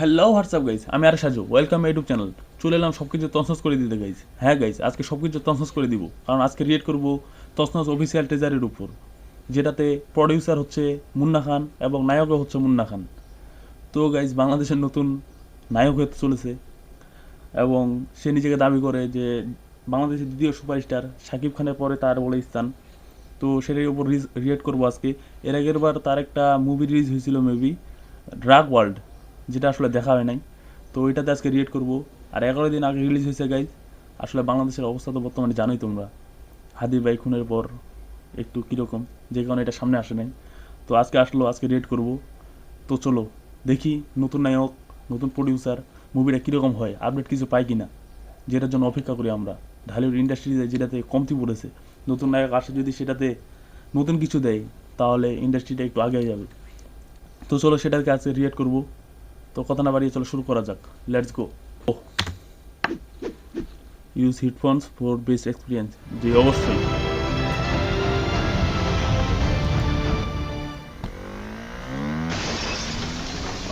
Hello WhatsApp guys, আমি আর Saju, welcome YouTube channel. চলে এলাম সব কিছু তছনছ করে দিতে গাইজ। হ্যাঁ গাইজ, আজকে সব কিছু তছনছ করে দিব, কারণ আজকে রিয়েট করব তছনছ অফিসিয়াল ট্রেজারের উপর, যেটাতে প্রডিউসার হচ্ছে মুন্না খান এবং নায়কও হচ্ছে মুন্না খান। তো গাইজ, বাংলাদেশের নতুন নায়ক হতে চলেছে এবং সে নিজেকে দাবি করে যে বাংলাদেশের দ্বিতীয় সুপারস্টার শাকিব খানের পরে তার বলে স্থান। তো সেটার উপর রিয়েট করবো আজকে। এর আগের বার তার একটা মুভি রিলিজ হয়েছিল মেবি, ড্রাগ ওয়ার্ল্ড, যেটা আসলে দেখা হয় নাই। তো ওইটাতে আজকে রিয়েট করব। আর 11 দিন আগে রিলিজ হয়েছে গাইজ। আসলে বাংলাদেশের অবস্থা তো বর্তমানে জানোই তোমরা, হাদি ভাই খুনের পর একটু কীরকম, যে কারণে এটা সামনে আসে নাই। তো আজকে আসলো, আজকে রিয়েট করব। তো চলো দেখি নতুন নায়ক, নতুন প্রডিউসার, মুভিটা কীরকম হয়, আপডেট কিছু পাই কি না, যেটার জন্য অপেক্ষা করি আমরা। ঢালিউড ইন্ডাস্ট্রিতে যেটাতে কমতি পড়েছে, নতুন নায়ক আসে যদি সেটাতে নতুন কিছু দেয়, তাহলে ইন্ডাস্ট্রিটা একটু আগে যাবে। তো চলো সেটাকে আজকে রিয়েট করব। তো কথা না বাড়িয়ে চলো শুরু করা যাক, let's go. Use headphones for best experience. জি অবশ্যই।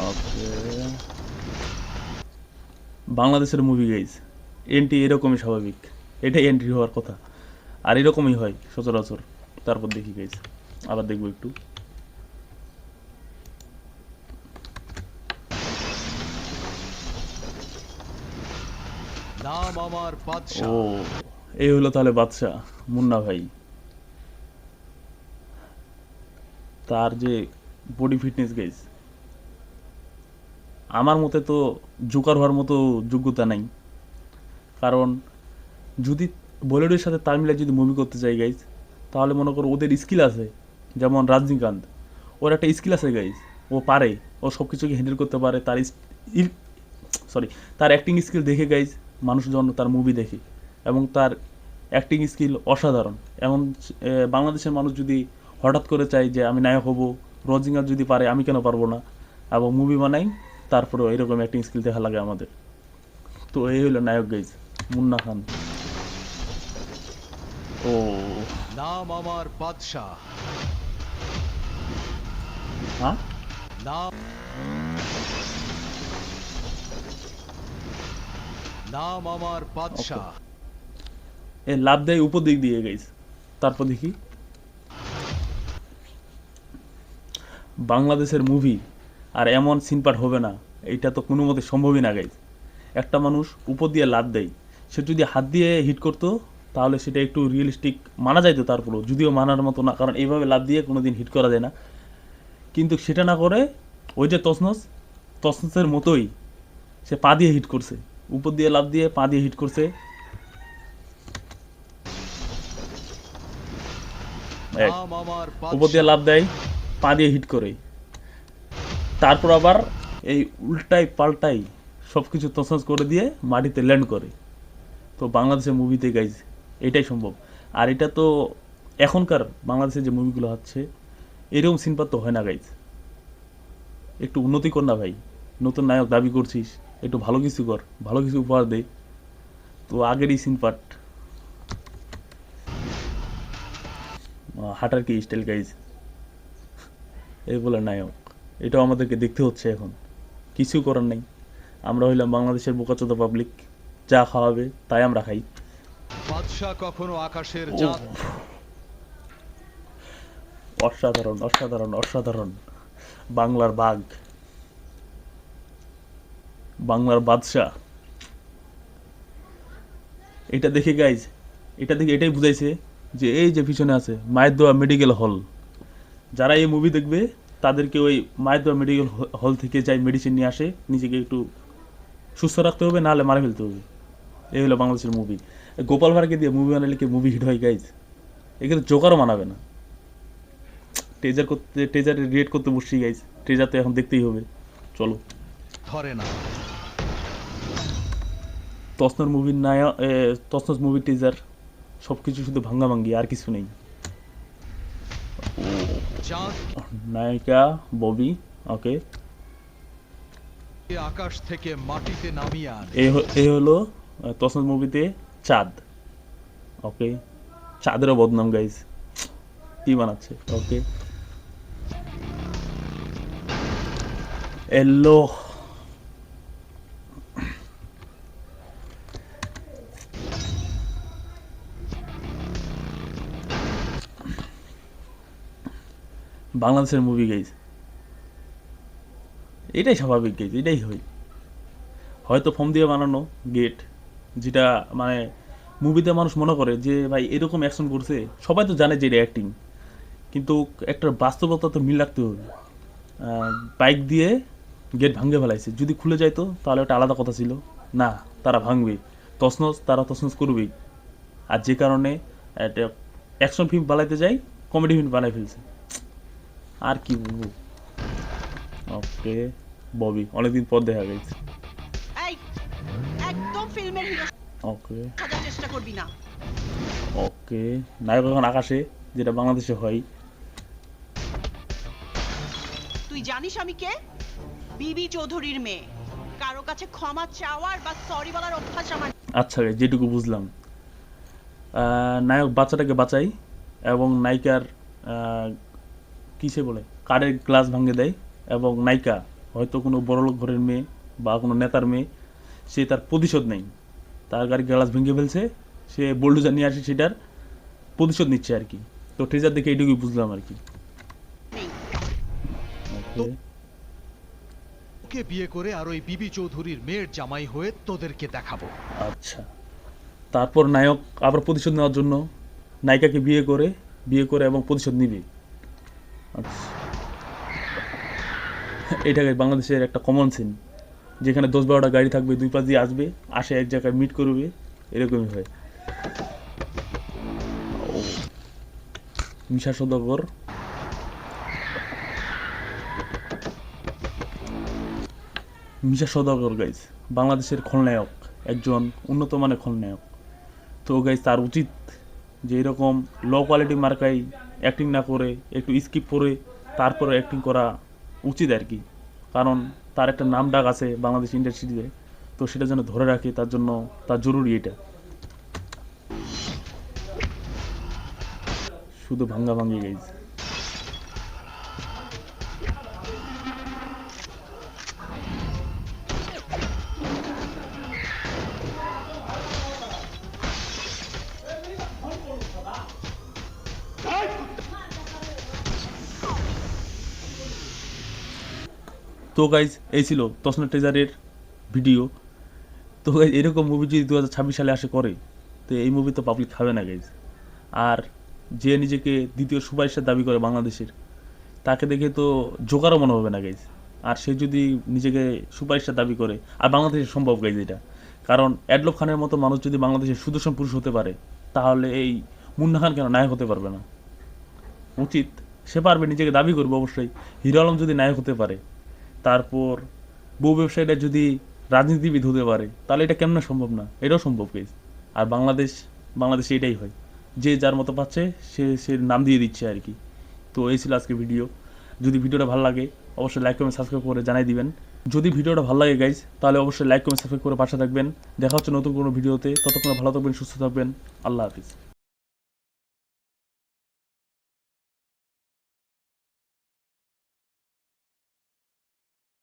ওকে, বাংলাদেশের মুভি গাইজ, এন্ট্রি এরকমই স্বাভাবিক, এটাই এন্ট্রি হওয়ার কথা, আর এরকমই হয় সচরাচর। তারপর দেখি গাইজ, আবার দেখবো একটু। নাম আমার ও, বাদশাহ। এই হলো তাহলে বাদশা, মুন্না ভাই। তার যে বডি ফিটনেস গাইজ, আমার মতে তো জোকার হওয়ার মতো যোগ্যতা নাই। কারণ যদি বলিউডের সাথে তাল মিলিয়ে যদি মুভি করতে চাই গাইজ, তাহলে মনে করো ওদের স্কিল আছে। যেমন রজনীকান্ত, ওর একটা স্কিল আছে গাইজ, ও পারে, ও সব কিছুকে হ্যান্ডেল করতে পারে। তার সরি, তার অ্যাক্টিং স্কিল দেখে গাইজ মানুষজন তার মুভি দেখে, এবং তার অ্যাক্টিং স্কিল অসাধারণ। এমন বাংলাদেশের মানুষ যদি হঠাৎ করে চায় যে আমি নায়ক হব, রজনীকান্ত যদি পারে আমি কেন পারবো না, এবং মুভি বানাই, তারপরেও এরকম অ্যাক্টিং স্কিল দেখা লাগে আমাদের। তো এই হলো নায়ক গাইজ, মুন্না খান। ও, নাম আমার বাদশাহ। হ্যাঁ, নাম নাম আমার বাদশাহ। এ লাভ দেয় উপর দিক দিয়ে গাইজ। তারপর দেখি বাংলাদেশের মুভি আর এমন সিনপাট হবে না, এটা তো কোনো মতে সম্ভবই না গাইজ। একটা মানুষ উপর দিয়ে লাভ দেয়, সে যদি হাত দিয়ে হিট করতো তাহলে সেটা একটু রিয়েলিস্টিক মানা যাইতো, তারপরও যদিও মানার মতো না, কারণ এইভাবে লাভ দিয়ে কোনো দিন হিট করা যায় না। কিন্তু সেটা না করে ওই যে তছনছ, তছনছের মতোই সে পা দিয়ে হিট করছে, উপর দিয়ে লাভ দিয়ে পা দিয়ে হিট করছে। এক, নাম আমার উপর দিয়ে বাদশাহ। লাভ দেয়, পা দিয়ে হিট করে, তারপর আবার এই উল্টাই পাল্টাই সব কিছু তছনছ করে দিয়ে মাটিতে ল্যান্ড করে। তো বাংলাদেশের মুভিতে গাইজ এটাই সম্ভব। আর এটা তো এখনকার বাংলাদেশের যে মুভিগুলো হচ্ছে, এরকম সিনপাত তো হয় না গাইজ। একটু উন্নতি কর না ভাই, নতুন নায়ক দাবি করছিস, একটু ভালো কিছু কর, ভালো কিছু উপহার দে। তো আগের এই সিনপাট, হাঁটার কি স্টাইল গাইজ, এই বলে নায়ক, এটাও আমাদেরকে দেখতে হচ্ছে এখন। কিছু করার নেই, আমরা হইলাম বাংলাদেশের বোকাচোদা পাবলিক, যা খাওয়াবে তাই আমরা খাই। বাদশাহ কখনো আকাশের ও, চাঁদ। অসাধারণ অসাধারণ অসাধারণ। বাংলার বাঘ, বাংলার বাদশাহ। এটা দেখে গাইজ, এটা দেখে এটাই বুঝাইছে যে এই যে পিছনে আছে মায়ের দোয়া মেডিকেল হল, যারা এই মুভি দেখবে তাদেরকে ওই মায়ের দোয়া মেডিকেল হল থেকে যাই মেডিসিন নিয়ে আসে, নিজেকে একটু সুস্থ রাখতে হবে, নাহলে মারা ফেলতে হবে। এই হলো বাংলাদেশের মুভি। গোপাল ভাড়কে দিয়ে মুভি বানালে কি মুভি হিট হয় গাইজ? এখানে জোকারও মানাবে না। ট্রেজার করতে, ট্রেজারে রিয়েট করতে বসছি গাইজ, ট্রেজার তো এখন দেখতেই হবে। চলো। ধরে না। তসনর মুভির নায়ক, তসনস মুভির টিজার, সব কিছু শুধু ভাঙ্গাভাঙ্গি, আর কিছু নেই। চাঁদ নায়িকা ববি, ওকে। আকাশ থেকে মাটিতে নামিয়ে আনে। এই হলো তসনস মুভিতে চাঁদ, ওকে। চাঁদেরও বদনাম গাইজ, কি বানাচ্ছে, ওকে। এলো বাংলাদেশের মুভি গাইজ, এটাই স্বাভাবিক গাইজ, এটাই হয়। হয়তো ফর্ম দিয়ে বানানো গেট, যেটা মানে মুভিতে মানুষ মনে করে যে ভাই এরকম অ্যাকশন করছে, সবাই তো জানে যে এটা অ্যাক্টিং, কিন্তু একটা বাস্তবতা তো মিল রাখতে হবে। বাইক দিয়ে গেট ভাঙে ফেলাইছে, যদি খুলে যাইতো তাহলে ওটা আলাদা কথা ছিল, না তারা ভাঙবে, তছনছ তারা তছনছ করবেই। আর যে কারণে একটা অ্যাকশন ফিল্ম বানাইতে যাই কমেডি ফিল্ম বানাই ফেলছে, আর কি বলবো। ওকে ববি, অনেকদিন পর দেখা গেছে। এই একদম ফিল্মের হিরো ওকে সাজার চেষ্টা করবি না। ওকে, নায়ক এখন আকাশে, যেটা বাংলাদেশে হয়। তুই জানিস আমি কে? বিবি চৌধুরীর মেয়ে। কারো কাছে ক্ষমা চাওয়ার বা সরি বলার অভ্যাস আমার। আচ্ছা যেটুকু বুঝলাম, নায়ক বাচ্চাটাকে বাঁচাই এবং নায়িকার কিসে বলে কারের গ্লাস ভাঙে দেয়, এবং নায়িকা হয়তো কোনো বড়লোক ঘরের মেয়ে বা কোনো নেতার মেয়ে, সে তার প্রতিশোধ নেই, তার গাড়ির গ্লাস ভেঙে ফেলছে, সে বোল্ডোজার নিয়ে আসে, সেটার প্রতিশোধ নিচ্ছে আর কি। তো ট্রেজার দেখে এইটুকুই বুঝলাম আর কি। নেই। ওকে ওকে বিয়ে করে আর ওই বিবি চৌধুরীর মেয়ের জামাই হয়ে তোদেরকে দেখাবো। আচ্ছা, তারপর নায়ক আবার প্রতিশোধ নেওয়ার জন্য নায়িকাকে বিয়ে করে এবং প্রতিশোধ নিবে। আচ্ছা, এটাকে বাংলাদেশের একটা কমন সিন, যেখানে 10-12টা গাড়ি থাকবে, দুই পাশ দিয়ে আসে এক জায়গায় মিট করবে, এরকমই হয়। ও, মিশা সওদাগর, মিশা সওদাগর গাইজ বাংলাদেশের খলনায়ক, একজন উন্নত মানের খলনায়ক। তো গাইজ তার উচিত যে এরকম লো কোয়ালিটি মার্কায় অ্যাক্টিং না করে একটু স্কিপ করে তারপরে অ্যাক্টিং করা উচিত আর কি। কারণ তার একটা নাম ডাক আছে বাংলাদেশ ইন্ডাস্ট্রিতে, তো সেটা যেন ধরে রাখে, তার জন্য তার জরুরি এটা। শুধু ভাঙ্গা ভাঙ্গি গাইজ। তো গাইজ এই ছিল তসনা ট্রেজারের ভিডিও। তো গাইজ এরকম মুভি যদি 2026 সালে আসে করে, তো এই মুভি তো পাবলিক খাবে না গাইজ। আর যে নিজেকে দ্বিতীয় সুপারস্টার দাবি করে বাংলাদেশের, তাকে দেখে তো জোকারও মনে হবে না গাইজ। আর সে যদি নিজেকে সুপারস্টার দাবি করে, আর বাংলাদেশে সম্ভব গাইজ এটা, কারণ অ্যাডলব খানের মতো মানুষ যদি বাংলাদেশের সুদর্শন পুরুষ হতে পারে, তাহলে এই মুন্না খান কেন নায়ক হতে পারবে না? উচিত, সে পারবে, নিজেকে দাবি করবে অবশ্যই। হিরো আলম যদি নায়ক হতে পারে, তারপর বউ ব্যবসায়ীরা যদি রাজনীতিবিদ হতে পারে, তাহলে এটা কেমন সম্ভব না? এটাও সম্ভব গাইজ। আর বাংলাদেশে এটাই হয়, যে যার মতো পাচ্ছে সে নাম দিয়ে দিচ্ছে আর কি। তো এই ছিল আজকে ভিডিও। যদি ভিডিওটা ভালো লাগে অবশ্যই লাইক কমেন্ট সাবস্ক্রাইব করে জানাই দিবেন। যদি ভিডিওটা ভালো লাগে গাইজ, তাহলে অবশ্যই লাইক কমেন্ট সাবস্ক্রাইব করে পাশে থাকবেন। দেখা হচ্ছে নতুন কোনো ভিডিওতে, ততক্ষণ ভালো থাকবেন, সুস্থ থাকবেন। আল্লাহ হাফিজ।